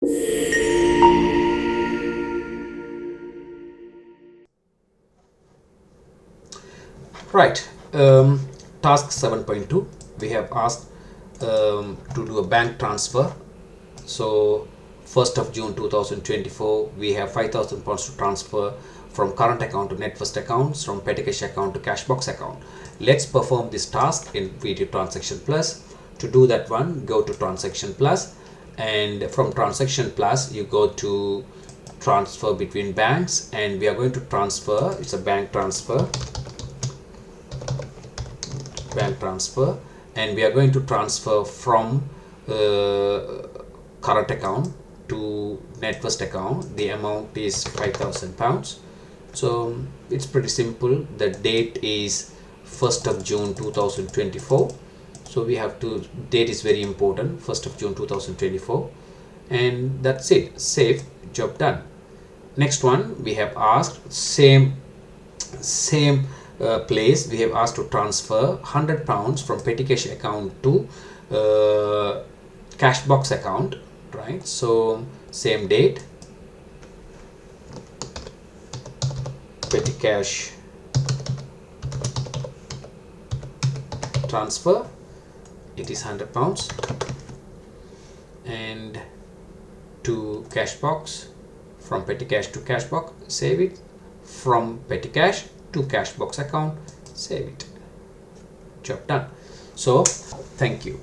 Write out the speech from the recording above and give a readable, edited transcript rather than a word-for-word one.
Right, task 7.2, we have asked to do a bank transfer. So 1st of June 2024, we have £5,000 to transfer from current account to NetFirst accounts, from PettyCash account to CashBox account. Let's perform this task in VTTransactionPlus. To do that one, go to TransactionPlus, and from TransactionPlus you go to transfer between banks, and we are going to transfer, it's a bank transfer, and we are going to transfer from current account to NetFirst account. The amount is £5,000. So it's pretty simple. The date is 1st of June 2024. So we have to, date is very important, 1st of June 2024, and that's it. Save, job done. Next one, we have asked same place, we have asked to transfer £100 from PettyCash account to CashBox account, right? So same date, PettyCash transfer, it is £100, and to CashBox, from PettyCash to CashBox, save it, from PettyCash to CashBox account, save it, job done. So thank you.